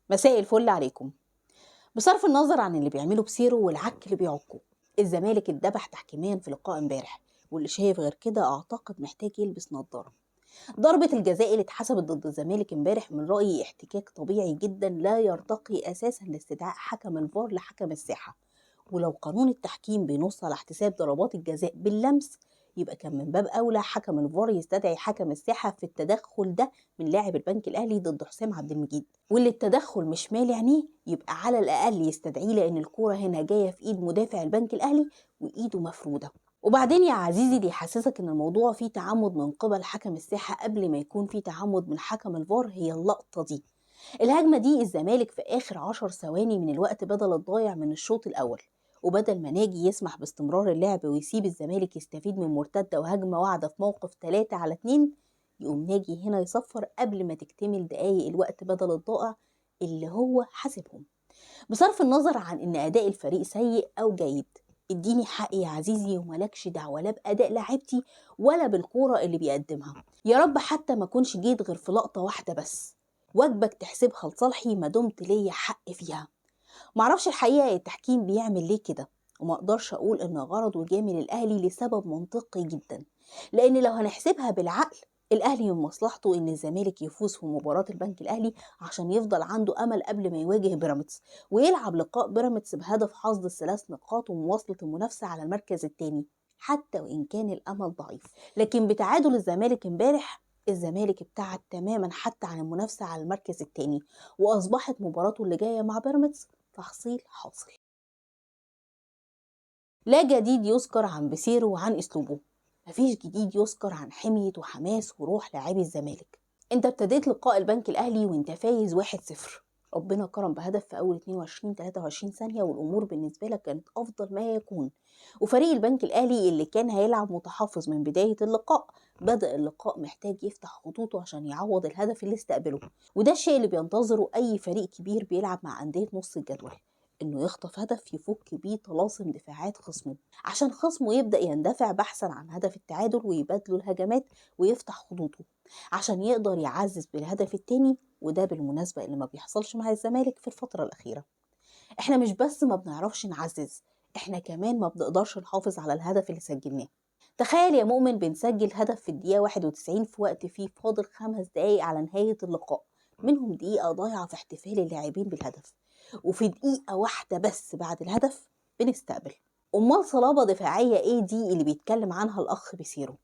مساء الفل عليكم. بصرف النظر عن اللي بيعمله بسيرو والعك اللي بيعكه، الزمالك اتذبح تحكيميا في لقاء امبارح، واللي شايف غير كده اعتقد محتاج يلبس نظارة. ضربة الجزاء اللي اتحسبت ضد الزمالك امبارح من رأيي احتكاك طبيعي جدا لا يرتقي اساسا لاستدعاء حكم الفار لحكم الساحة. ولو قانون التحكيم بينص على احتساب ضربات الجزاء باللمس، يبقى كان من باب اولى حكم الفار يستدعي حكم الساحه في التدخل ده من لاعب البنك الاهلي ضد حسام عبد المجيد، واللي التدخل مش مالي عينيه يبقى على الاقل يستدعيه، لان الكوره هنا جايه في ايد مدافع البنك الاهلي وايده مفروده. وبعدين يا عزيزي، اللي يحسسك ان الموضوع فيه تعمد من قبل حكم الساحه قبل ما يكون فيه تعمد من حكم الفار هي اللقطه دي. الهجمة دي الزمالك في آخر 10 ثواني من الوقت بدل الضايع من الشوط الأول، وبدل ما ناجي يسمح باستمرار اللعب ويسيب الزمالك يستفيد من مرتدة وهجمة واحدة في موقف 3-2، يقوم ناجي هنا يصفر قبل ما تكتمل دقايق الوقت بدل الضائع اللي هو حاسبهم. بصرف النظر عن إن أداء الفريق سيء أو جيد، اديني حقي يا عزيزي وملكش دعوة لا بأداء لاعبتي ولا بالكورة اللي بيقدمها. يا رب حتى ما كنش جيت غير في لقطة واحدة بس، واجبك تحسبها لصالحي ما دمت ليا حق فيها. معرفش الحقيقة التحكيم بيعمل ليه كده، وما اقدرش اقول ان غرضه جامل الاهلي لسبب منطقي جدا. لان لو هنحسبها بالعقل، الاهلي من مصلحته ان الزمالك يفوز في مباراة البنك الاهلي عشان يفضل عنده امل قبل ما يواجه بيراميدز، ويلعب لقاء بيراميدز بهدف حصد الثلاث نقاط ومواصلة المنافسة على المركز الثاني حتى وان كان الامل ضعيف. لكن بتعادل الزمالك امبارح، الزمالك ابتعد تماما حتى عن المنافسة على المركز الثاني، واصبحت مباراته اللي جاية مع بيراميدز تحصيل حاصل. لا جديد يذكر عن بسيره وعن اسلوبه، مفيش جديد يذكر عن حمية وحماس وروح لاعبي الزمالك. انت ابتديت لقاء البنك الاهلي وانت فايز 1-0، ربنا كرم بهدف في اول 22-23 ثانية، والامور بالنسبة لك كانت افضل ما يكون. وفريق البنك الاهلي اللي كان هيلعب متحفظ من بداية اللقاء، بدأ اللقاء محتاج يفتح خطوطه عشان يعوض الهدف اللي استقبله. وده الشيء اللي بينتظره اي فريق كبير بيلعب مع اندية نص الجدول، انه يخطف هدف يفك بيه طلاسم دفاعات خصمه، عشان خصمه يبدأ يندفع بحثا عن هدف التعادل ويبادله الهجمات ويفتح خطوطه عشان يقدر يعزز بالهدف التاني. وده بالمناسبة اللي ما بيحصلش مع الزمالك في الفترة الأخيرة. احنا مش بس ما بنعرفش نعزز، احنا كمان ما بنقدرش نحافظ على الهدف اللي سجلناه. تخيل يا مؤمن بنسجل هدف في الدقيقة 91 في وقت فيه فاضل 5 دقايق على نهاية اللقاء، منهم دقيقة ضايعة في احتفال اللاعبين بالهدف، وفي دقيقة واحدة بس بعد الهدف بنستقبل. أمال صلابة دفاعية ايه دي اللي بيتكلم عنها الأخ بيسيرو؟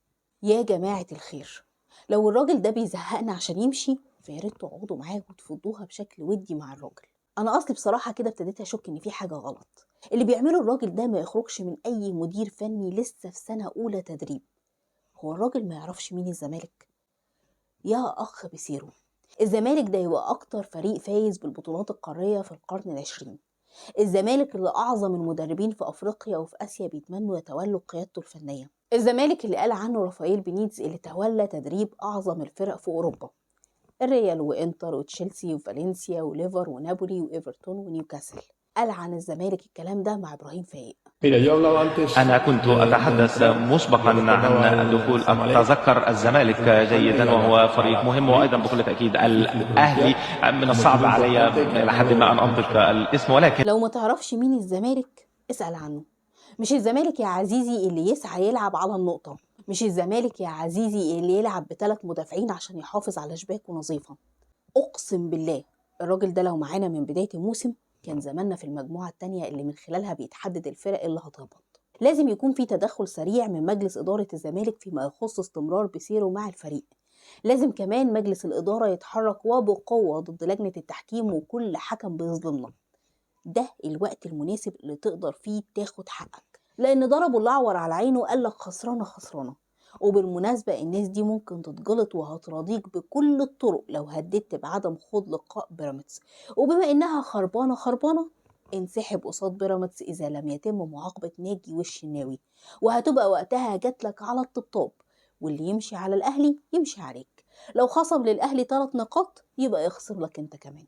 يا جماعة الخير، لو الراجل ده بيزهقنا عشان يمشي، فياريت تقعدوا معاه وتفضوها بشكل ودي مع الراجل. أنا أصلي بصراحة كده ابتديت أشك إن في حاجة غلط. اللي بيعمله الراجل ده ما يخرجش من أي مدير فني لسه في سنة أولى تدريب. هو الراجل ما يعرفش مين الزمالك؟ يا أخ بيسيرو، الزمالك ده يبقى أكتر فريق فايز بالبطولات القارية في القرن العشرين. الزمالك اللي أعظم المدربين في أفريقيا وفي آسيا بيتمنوا يتولوا قيادته الفنية. الزمالك اللي قال عنه رافائيل بينيتز اللي تولى تدريب أعظم الفرق في أوروبا، الريال وإنتر وتشيلسي وفالنسيا وليفر ونابولي وإيفرتون ونيوكاسل. قال عن الزمالك الكلام ده مع إبراهيم فايق. أنا كنت أتحدث مسبقا عن دخول أتذكر الزمالك جيدا وهو فريق مهم، وأيضا بكل تأكيد الأهلي من الصعب علي إلى حد ما أن أنطق الاسم، ولكن لو ما تعرفش مين الزمالك اسأل عنه. مش الزمالك يا عزيزي اللي يسعى يلعب على النقطة، مش الزمالك يا عزيزي اللي يلعب ب3 مدافعين عشان يحافظ على شباكه نظيفة. أقسم بالله الراجل ده لو معانا من بداية الموسم كان زماننا في المجموعة التانية اللي من خلالها بيتحدد الفرق اللي هتهبط. لازم يكون في تدخل سريع من مجلس إدارة الزمالك فيما يخص استمرار بسيره مع الفريق. لازم كمان مجلس الإدارة يتحرك وبقوة ضد لجنة التحكيم وكل حكم بيظلمنا. ده الوقت المناسب اللي تقدر فيه تاخد حقك، لأن ضربوا الأعور على عينه وقالك خسرانة خسرانة. وبالمناسبة الناس دي ممكن تتجلط وهتراضيك بكل الطرق لو هددت بعدم خوض لقاء بيراميدز، وبما إنها خربانة خربانة انسحب قصاد بيراميدز إذا لم يتم معاقبة ناجي والشناوي، وهتبقى وقتها جاتلك على الطبطاب، واللي يمشي على الأهلي يمشي عليك. لو خصم للأهلي 3 نقاط يبقى يخصم لك انت كمان.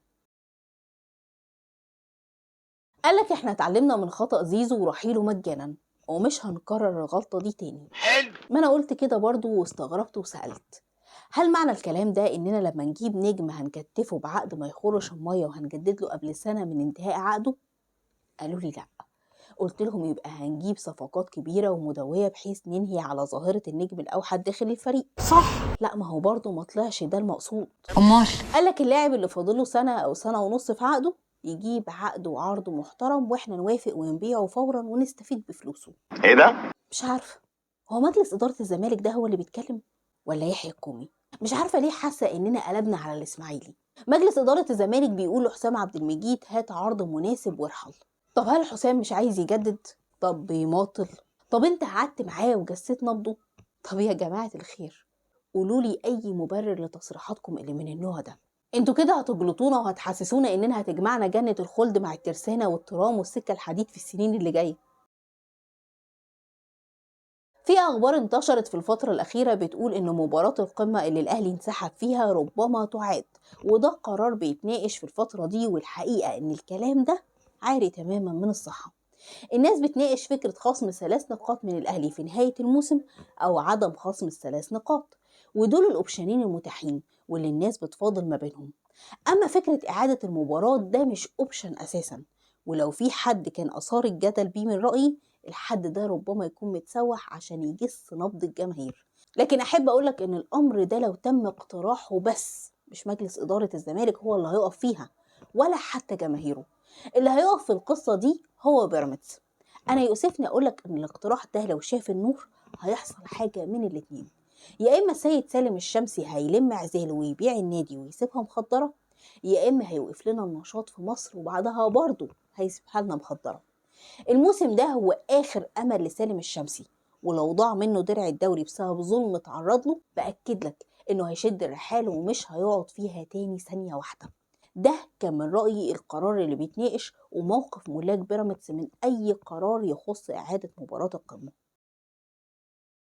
قالك احنا اتعلمنا من خطأ زيزو ورحيله مجانا، ومش هنكرر الغلطة دي تاني. حلو. ما انا قلت كده برضو واستغربت وسألت، هل معنى الكلام ده إننا لما نجيب نجم هنكتفه بعقد ما يخرش المية وهنجدد له قبل سنة من انتهاء عقده؟ قالوا لي لأ. قلت لهم يبقى هنجيب صفقات كبيرة ومدوية بحيث ننهي على ظاهرة النجم الأوحد داخل الفريق. صح. لا، ما هو برضه ما طلعش ده المقصود. امال قالك اللاعب اللي فاضله سنة أو سنة ونص في عقده يجيب عقد وعرض محترم واحنا نوافق ونبيعه فورا ونستفيد بفلوسه. ايه ده؟ مش عارفة، هو مجلس إدارة الزمالك ده هو اللي بيتكلم ولا يحيى الكومي؟ مش عارفة ليه حاسة إننا قلبنا على الإسماعيلي. مجلس إدارة الزمالك بيقول لحسام عبد المجيد هات عرض مناسب وارحل. طب هل حسام مش عايز يجدد؟ طب بيماطل؟ طب انت قعدت معاه وجسيت نبضه؟ طب يا جماعة الخير، قولولي أي مبرر لتصريحاتكم اللي من النوع ده. انتوا كده هتجلطونا وهتحسسونا إننا هتجمعنا جنة الخلد مع الترسانة والترام والسكة الحديد في السنين اللي جاية. في أخبار انتشرت في الفترة الأخيرة بتقول إن مباراة القمة اللي الأهلي انسحب فيها ربما تعاد، وده قرار بيتناقش في الفترة دي، والحقيقة إن الكلام ده عاري تماما من الصحة. الناس بتناقش فكرة خصم 3 نقاط من الأهلي في نهاية الموسم أو عدم خصم ال3 نقاط، ودول الأوبشنين المتاحين واللي الناس بتفاضل ما بينهم. أما فكرة إعادة المباراة ده مش أوبشن أساسا، ولو في حد كان أثار الجدل بيه من رأيي الحد ده ربما يكون متسوح عشان يجس نبض الجماهير. لكن أحب أقولك إن الأمر ده لو تم اقتراحه بس مش مجلس إدارة الزمالك هو اللي هيقف فيها ولا حتى جماهيره، اللي هيقف في القصة دي هو بيراميدز. أنا يؤسفني أقولك إن الاقتراح ده لو شاف النور هيحصل حاجة من الاتنين: يا إما السيد سالم الشمسي هيلم عزاله ويبيع النادي ويسيبها مخدرة، يا إما هيوقف لنا النشاط في مصر وبعدها برضه هيسيبها لنا مخدرة. الموسم ده هو آخر أمل لسالم الشمسي، ولو ضاع منه درع الدوري بسبب ظلم اتعرض له بأكد لك إنه هيشد الرحال ومش هيقعد فيها تاني ثانية واحدة. ده كان من رأيي القرار اللي بيتناقش وموقف ملاك بيراميدز من أي قرار يخص إعادة مباراة القمة.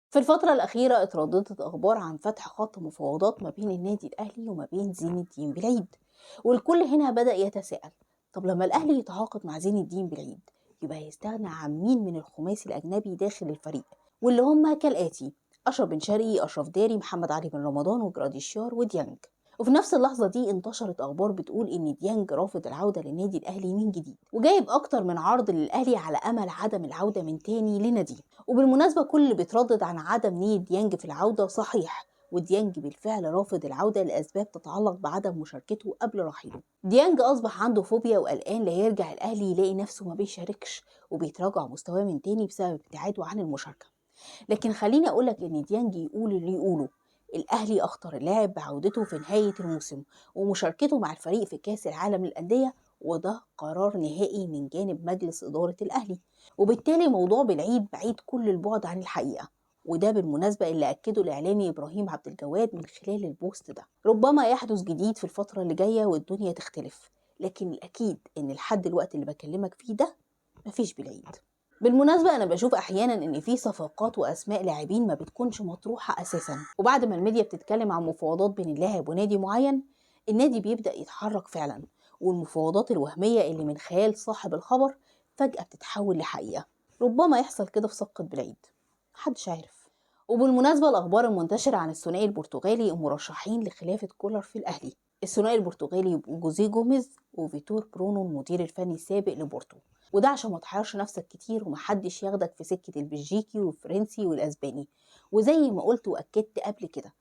في الفترة الأخيرة اترددت أخبار عن فتح خط مفاوضات ما بين النادي الأهلي وما بين زين الدين بالعيد، والكل هنا بدأ يتساءل: طب لما الأهلي يتعاقد مع زين الدين بالعيد يبقى هيستغنى عن مين من الخماسي الأجنبي داخل الفريق؟ واللي هم كالآتي: أشرف بن شرقي، أشرف داري، محمد علي بن رمضان، وجراديشيار، وديانج. وفي نفس اللحظة دي انتشرت أخبار بتقول إن ديانج رافض العودة للنادي الأهلي من جديد، وجايب أكتر من عرض للأهلي على أمل عدم العودة من تاني لناديه. وبالمناسبة كل اللي بيتردد عن عدم نية ديانج في العودة صحيح، وديانج بالفعل رافض العودة لأسباب تتعلق بعدم مشاركته قبل رحيله. ديانج أصبح عنده فوبيا وقلقان لا يرجع الأهلي يلاقي نفسه ما بيشاركش وبيتراجع مستواه من تاني بسبب ابتعاده عن المشاركة. لكن خليني أقولك إن ديانج يقول اللي يقوله: الأهلي أخطر اللاعب بعودته في نهاية الموسم ومشاركته مع الفريق في كأس العالم للأندية، وده قرار نهائي من جانب مجلس إدارة الأهلي، وبالتالي موضوع بالعيد بعيد كل البعد عن الحقيقة. وده بالمناسبة اللي أكده الإعلامي إبراهيم عبد الجواد من خلال البوست ده. ربما يحدث جديد في الفترة اللي جاية والدنيا تختلف، لكن الأكيد إن لحد الوقت اللي بكلمك فيه ده مفيش بالعيد. بالمناسبة أنا بشوف أحيانا إن في صفقات وأسماء لاعبين ما بتكونش مطروحة أساسا، وبعد ما الميديا بتتكلم عن مفاوضات بين اللاعب ونادي معين النادي بيبدأ يتحرك فعلا، والمفاوضات الوهمية اللي من خيال صاحب الخبر فجأة بتتحول لحقيقة. ربما يحصل كده في صفقة بالعيد، محدش عارف. وبالمناسبة الأخبار المنتشرة عن الثنائي البرتغالي المرشحين لخلافة كولر في الأهلي: الثنائي البرتغالي جوزيه جوميز وفيتور برونو المدير الفني السابق لبورتو، وده عشان ما تحيرش نفسك كتير ومحدش ياخدك في سكة البلجيكي والفرنسي والأسباني. وزي ما قلت وأكدت قبل كده،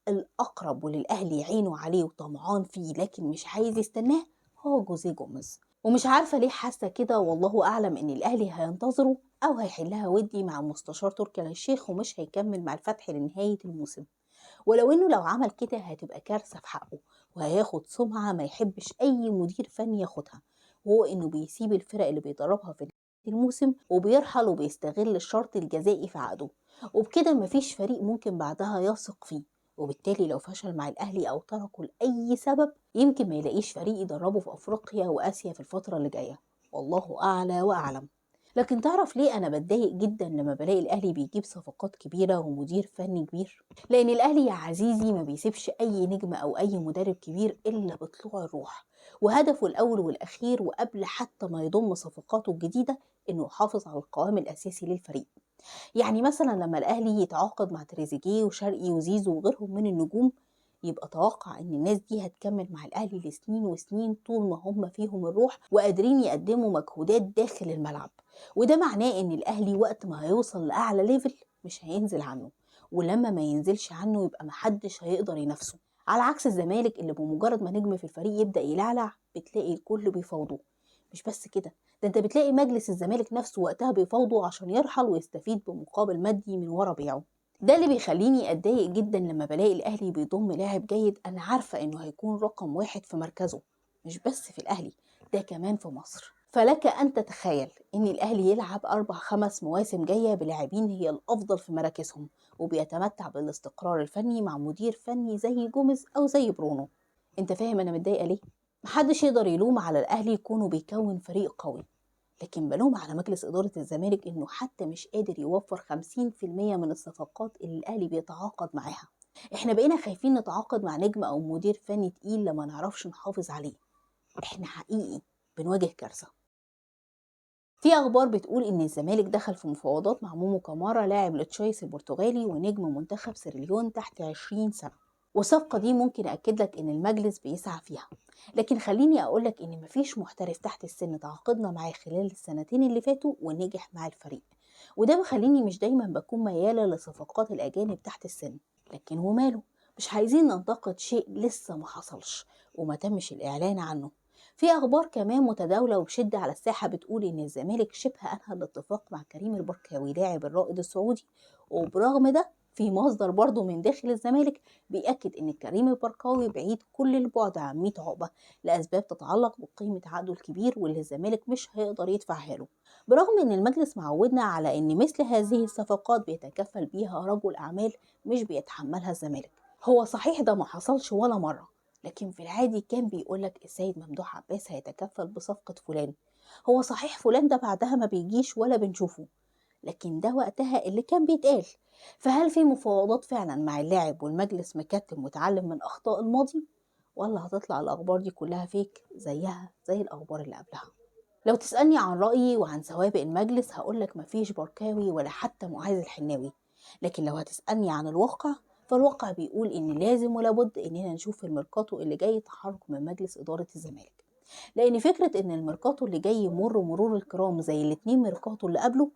الأقرب وللأهلي عينه عليه وطمعان فيه لكن مش عايز يستناه هو جوزيه جوميز. ومش عارفة ليه حاسة كده، والله أعلم إن الأهلي هينتظره أو هيحلها ودي مع المستشار تركي آل الشيخ ومش هيكمل مع الفتح لنهاية الموسم. ولو إنه لو عمل كده هتبقى كارثة في حقه وهياخد سمعة ما يحبش أي مدير فني ياخدها، وهو إنه بيسيب الفرق اللي بيدربها في الموسم وبيرحل وبيستغل الشرط الجزائي في عقده، وبكده مفيش فريق ممكن بعدها يثق فيه. وبالتالي لو فشل مع الأهلي أو تركه لأي سبب يمكن ما يلاقيش فريق يدربه في أفريقيا وآسيا في الفترة اللي جاية، والله أعلى وأعلم. لكن تعرف ليه أنا بتضايق جدا لما بلاقي الأهلي بيجيب صفقات كبيرة ومدير فني كبير؟ لأن الأهلي يا عزيزي ما بيسيبش أي نجم أو أي مدرب كبير إلا بطلوع الروح، وهدفه الأول والأخير وقبل حتى ما يضم صفقاته الجديدة إنه يحافظ على القوام الأساسي للفريق. يعني مثلا لما الأهلي يتعاقد مع تريزيجيه وشرقي وزيزو وغيرهم من النجوم يبقى توقع ان الناس دي هتكمل مع الاهلي لسنين وسنين طول ما هم فيهم الروح وقادرين يقدموا مجهودات داخل الملعب. وده معناه ان الاهلي وقت ما هيوصل لاعلى ليفل مش هينزل عنه، ولما ما ينزلش عنه يبقى محدش هيقدر ينافسه. على عكس الزمالك اللي بمجرد ما نجم في الفريق يبدأ يلعلع بتلاقي الكل بيفاوضه. مش بس كده، ده انت بتلاقي مجلس الزمالك نفسه وقتها بيفاوضه عشان يرحل ويستفيد بمقابل مادي من ورا بيعه. ده اللي بيخليني اتضايق جدا لما بلاقي الاهلي بيضم لاعب جيد انا عارفة انه هيكون رقم واحد في مركزه، مش بس في الاهلي، ده كمان في مصر. فلك ان تتخيل ان الاهلي يلعب 4-5 مواسم جاية بلاعبين هي الافضل في مراكزهم، وبيتمتع بالاستقرار الفني مع مدير فني زي جوميز او زي برونو. انت فاهم انا متضايقة ليه؟ محدش يقدر يلوم على الاهلي يكونوا بيكون فريق قوي، لكن بلوم على مجلس إدارة الزمالك إنه حتى مش قادر يوفر 50% من الصفقات اللي الأهلي بيتعاقد معاها. إحنا بقينا خايفين نتعاقد مع نجم أو مدير فني تقيل لما نعرفش نحافظ عليه. إحنا حقيقي بنواجه كارثة. في أخبار بتقول إن الزمالك دخل في مفاوضات مع مومو كامارا لاعب لتشايس البرتغالي ونجم منتخب سيراليون تحت 20 سنة، والصفقة دي ممكن أكد لك إن المجلس بيسعى فيها. لكن خليني أقولك إن مفيش محترف تحت السن تعاقدنا معاه خلال السنتين اللي فاتوا ونجح مع الفريق، وده بخليني مش دايما بكون ميالة لصفقات الأجانب تحت السن. لكن وماله، مش عايزين ننتقد شيء لسه ما حصلش وما تمش الإعلان عنه. في أخبار كمان متداولة وبشدة على الساحة بتقول إن الزمالك شبه أنهى الاتفاق مع كريم البركاوي لاعب الرائد السعودي، وبرغم ده في مصدر برضه من داخل الزمالك بيأكد إن كريم البركاوي بعيد كل البعد عن 100 عقبة لأسباب تتعلق بقيمة عقده الكبير واللي الزمالك مش هيقدر يدفعها له، برغم إن المجلس معودنا على إن مثل هذه الصفقات بيتكفل بيها رجل أعمال مش بيتحملها الزمالك. هو صحيح ده ما حصلش ولا مرة، لكن في العادي كان بيقولك السيد ممدوح عباس هيتكفل بصفقة فلان. هو صحيح فلان ده بعدها ما بيجيش ولا بنشوفه، لكن ده وقتها اللي كان بيتقال. فهل في مفاوضات فعلا مع اللاعب والمجلس مكتم وتعلم من أخطاء الماضي، ولا هتطلع الأخبار دي كلها فيك زيها زي الأخبار اللي قبلها؟ لو تسألني عن رأيي وعن سوابق المجلس هقولك مفيش بركاوي ولا حتى معاذ الحناوي، لكن لو هتسألني عن الواقع فالواقع بيقول إن لازم ولابد إننا نشوف في الميركاتو اللي جاي تحرك من مجلس إدارة الزمالك، لأن فكرة إن الميركاتو اللي جاي يمر مرور الكرام زي الاتنين ميركاتو اللي قبله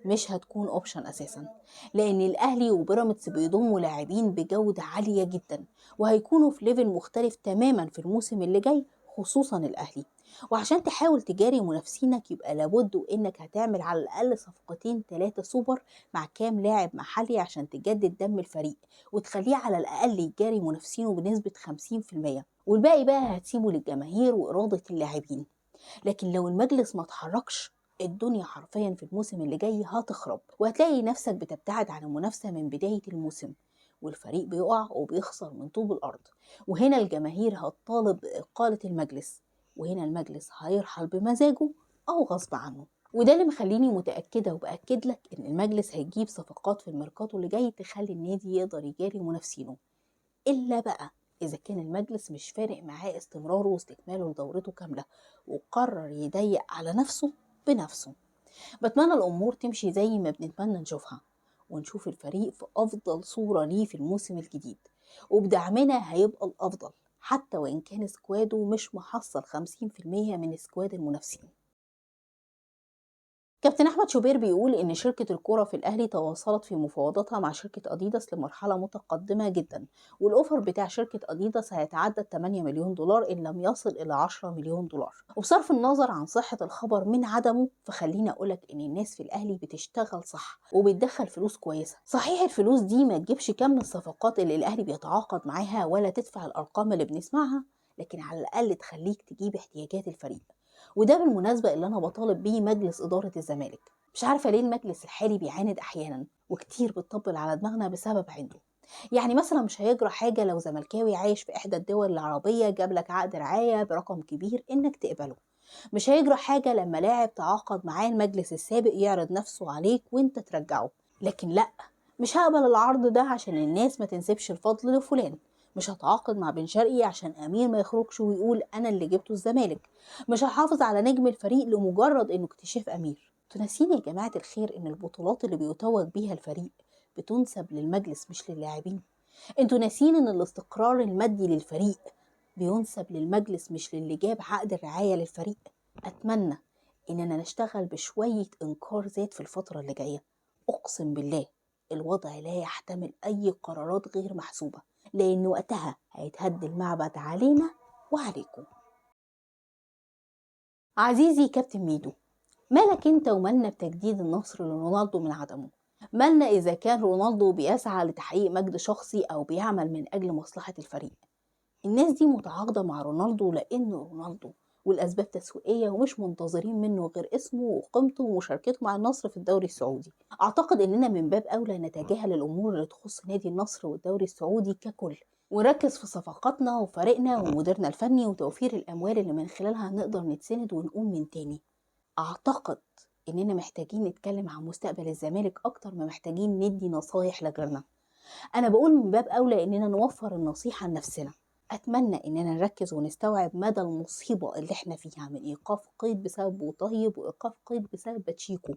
مش هتكون اوبشن اساسا، لان الاهلي وبيراميدز بيضموا لاعبين بجوده عاليه جدا وهيكونوا في ليفل مختلف تماما في الموسم اللي جاي، خصوصا الاهلي. وعشان تحاول تجاري منافسينك يبقى لابد انك هتعمل على الاقل صفقتين 3 سوبر مع كام لاعب محلي عشان تجدد دم الفريق وتخليه على الاقل يجاري منافسينه بنسبه 50%، والباقي بقى هتسيبه للجماهير واراده اللاعبين. لكن لو المجلس ما اتحركش الدنيا حرفيا في الموسم اللي جاي هتخرب، وهتلاقي نفسك بتبتعد عن المنافسة من بداية الموسم والفريق بيقع وبيخسر من طوب الأرض، وهنا الجماهير هتطالب بإقالة المجلس، وهنا المجلس هيرحل بمزاجه أو غصب عنه. وده اللي مخليني متأكدة وبأكد لك إن المجلس هيجيب صفقات في الميركاتو اللي جاي تخلي النادي يقدر يجاري منافسينه، إلا بقى إذا كان المجلس مش فارق معاه استمراره واستكماله لدورته كاملة وقرر يضيق على نفسه بنفسه. بتمنى الأمور تمشي زي ما بنتمنى نشوفها، ونشوف الفريق في أفضل صورة ليه في الموسم الجديد، وبدعمنا هيبقى الأفضل حتى وإن كان سكواده مش محصل 50% من سكواد المنافسين. كابتن احمد شوبير بيقول ان شركة الكرة في الاهلي تواصلت في مفاوضاتها مع شركة اديداس لمرحلة متقدمة جدا، والاوفر بتاع شركة اديداس هيتعدى 8 مليون دولار ان لم يصل الى 10 مليون دولار. وبصرف النظر عن صحة الخبر من عدمه فخليني اقولك ان الناس في الاهلي بتشتغل صح وبتدخل فلوس كويسة. صحيح الفلوس دي ما تجيبش كم الصفقات اللي الاهلي بيتعاقد معاها ولا تدفع الارقام اللي بنسمعها، لكن على الاقل تخليك تجيب احتياجات الفريق. وده بالمناسبة اللي أنا بطالب بيه مجلس إدارة الزمالك. مش عارفة ليه المجلس الحالي بيعاند أحيانا وكتير بتطبل على دماغنا بسبب عنده. يعني مثلا مش هيجرى حاجة لو زملكاوي عايش في إحدى الدول العربية جاب لك عقد رعاية برقم كبير إنك تقبله. مش هيجرى حاجة لما لاعب تعاقد معاه المجلس السابق يعرض نفسه عليك وإنت ترجعه. لكن لأ، مش هقبل العرض ده عشان الناس ما تنسبش الفضل لفلان. مش هتعاقد مع بن شرقي عشان أمير ما يخرجش ويقول أنا اللي جبته الزمالك. مش هحافظ على نجم الفريق لمجرد إنه اكتشاف أمير. تنسين يا جماعة الخير إن البطولات اللي بيتوج بيها الفريق بتنسب للمجلس مش للاعبين. انتوا ناسين ان الاستقرار المادي للفريق بينسب للمجلس مش للي جاب عقد الرعاية للفريق. أتمنى إننا نشتغل بشوية إنكار ذات في الفترة اللي جاية. أقسم بالله الوضع لا يحتمل أي قرارات غير محسوبة، لأن وقتها هيتهد المعبد علينا وعليكم. عزيزي كابتن ميدو، مالك انت ومالنا بتجديد النصر لرونالدو من عدمه؟ مالنا إذا كان رونالدو بيسعى لتحقيق مجد شخصي أو بيعمل من أجل مصلحة الفريق؟ الناس دي متعاقدة مع رونالدو لأنه رونالدو، والأسباب تسويقية ومش منتظرين منه غير اسمه وقيمته ومشاركته مع النصر في الدوري السعودي. أعتقد إننا من باب أولى نتجاهل الأمور اللي تخص نادي النصر والدوري السعودي ككل، ونركز في صفقاتنا وفريقنا ومديرنا الفني وتوفير الأموال اللي من خلالها نقدر نتسند ونقوم من تاني. أعتقد إننا محتاجين نتكلم عن مستقبل الزمالك أكتر ما محتاجين ندي نصايح لغيرنا. أنا بقول من باب أولى إننا نوفر النصيحة لنفسنا. أتمنى إننا نركز ونستوعب مدى المصيبة اللي احنا فيها من إيقاف قيد بسبب بوطيب وإيقاف قيد بسبب باتشيكو،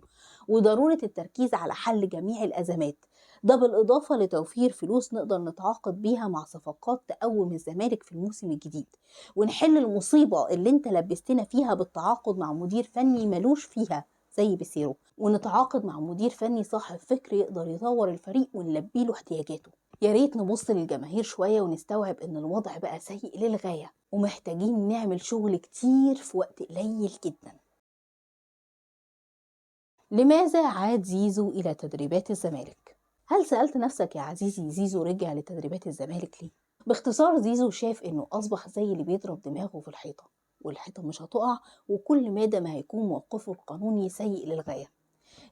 وضرورة التركيز على حل جميع الأزمات، ده بالإضافة لتوفير فلوس نقدر نتعاقد بيها مع صفقات تقوم الزمالك في الموسم الجديد، ونحل المصيبة اللي انت لبستنا فيها بالتعاقد مع مدير فني ملوش فيها زي بيسيرو، ونتعاقد مع مدير فني صاحب فكر يقدر يطور الفريق ونلبيله احتياجاته. يا ريت نبص للجماهير شوية ونستوعب ان الوضع بقى سيء للغاية، ومحتاجين نعمل شغل كتير في وقت قليل جدا. لماذا عاد زيزو إلى تدريبات الزمالك؟ هل سألت نفسك يا عزيزي زيزو رجع لتدريبات الزمالك ليه؟ باختصار زيزو شاف انه اصبح زي اللي بيضرب دماغه في الحيطة، والحيطة مش هتقع، وكل مادة ما هيكون موقفه القانوني سيء للغاية.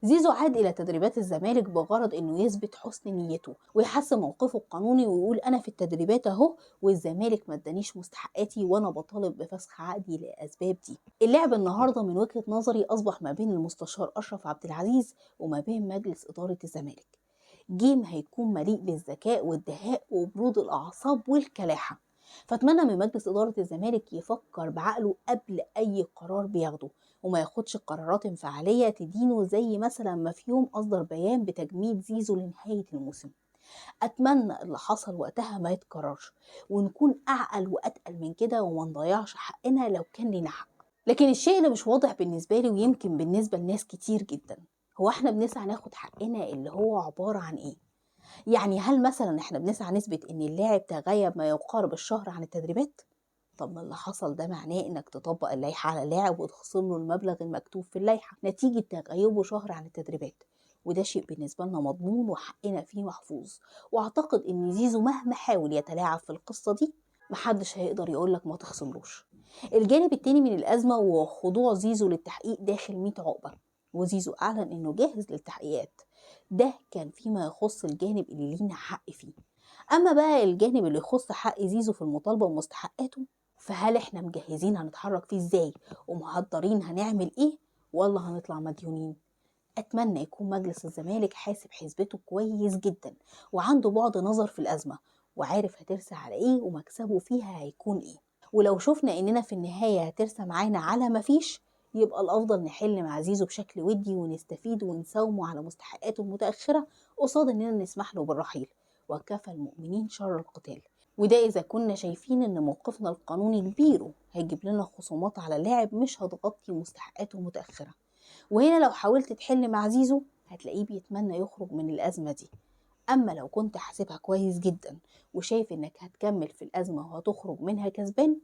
زيزو عاد إلى تدريبات الزمالك بغرض إنه يثبت حسن نيته ويحسن موقفه القانوني ويقول أنا في التدريبات أهو، والزمالك ما ادانيش مستحقاتي وأنا بطالب بفسخ عقدي للأسباب دي. اللعب النهارده من وجهة نظري أصبح ما بين المستشار أشرف عبد العزيز وما بين مجلس إدارة الزمالك. جيم هيكون مليء بالذكاء والدهاء وبرود الأعصاب والكلاحة. فأتمنى من مجلس إدارة الزمالك يفكر بعقله قبل أي قرار بياخده، وما ياخدش قرارات انفعالية تدينه زي مثلا ما في يوم أصدر بيان بتجميد زيزو لنهاية الموسم. أتمنى اللي حصل وقتها ما يتكررش، ونكون أعقل وأتقل من كده وما نضيعش حقنا لو كان لنا حق. لكن الشيء اللي مش واضح بالنسبة لي ويمكن بالنسبة لناس كتير جدا، هو احنا بنسعى ناخد حقنا اللي هو عبارة عن ايه؟ يعني هل مثلا احنا بنسعى نثبت ان اللاعب تغيب ما يقارب الشهر عن التدريبات؟ طب ما اللي حصل ده معناه انك تطبق اللائحة على اللاعب وتخصم له المبلغ المكتوب في اللائحة نتيجة تغيبه شهر عن التدريبات، وده شيء بالنسبة لنا مضمون وحقنا فيه محفوظ. واعتقد ان زيزو مهما حاول يتلاعب في القصة دي محدش هيقدر يقولك ما تخصملوش. الجانب التاني من الأزمة هو خضوع زيزو للتحقيق داخل 100 عقبة، وزيزو أعلن إنه جاهز للتحقيقات. ده كان فيما يخص الجانب اللي لينا حق فيه. أما بقى الجانب اللي يخص حق زيزو في المطالبة بمستحقاته، فهل احنا مجهزين هنتحرك فيه ازاي ومحضرين هنعمل ايه، ولا هنطلع مديونين؟ أتمنى يكون مجلس الزمالك حاسب حسبته كويس جدا وعنده بعد نظر في الأزمة، وعارف هترسى على ايه ومكسبه فيها هيكون ايه. ولو شفنا اننا في النهاية هترسى معانا على مفيش، يبقى الأفضل نحل مع زيزو بشكل ودي ونستفيد ونساومه على مستحقاته المتأخرة قصاد اننا نسمح له بالرحيل، وكفى المؤمنين شر القتال. وده إذا كنا شايفين إن موقفنا القانوني كبير هيجيب لنا خصومات على اللاعب مش هتغطي مستحقاته المتأخرة. وهنا لو حاولت تحل مع زيزو هتلاقيه بيتمنى يخرج من الأزمة دي. أما لو كنت حاسبها كويس جدا وشايف إنك هتكمل في الأزمة وهتخرج منها كسبان،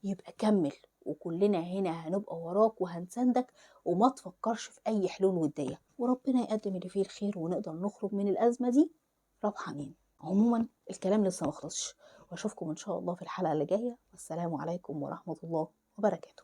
يبقى كمل، وكلنا هنا هنبقى وراك وهنساندك، وما تفكرش في أي حلول ودية، وربنا يقدم اللي فيه الخير ونقدر نخرج من الأزمة دي ربحانين. عموما الكلام لسه مخلصش، واشوفكم ان شاء الله في الحلقة اللي جاية، والسلام عليكم ورحمة الله وبركاته.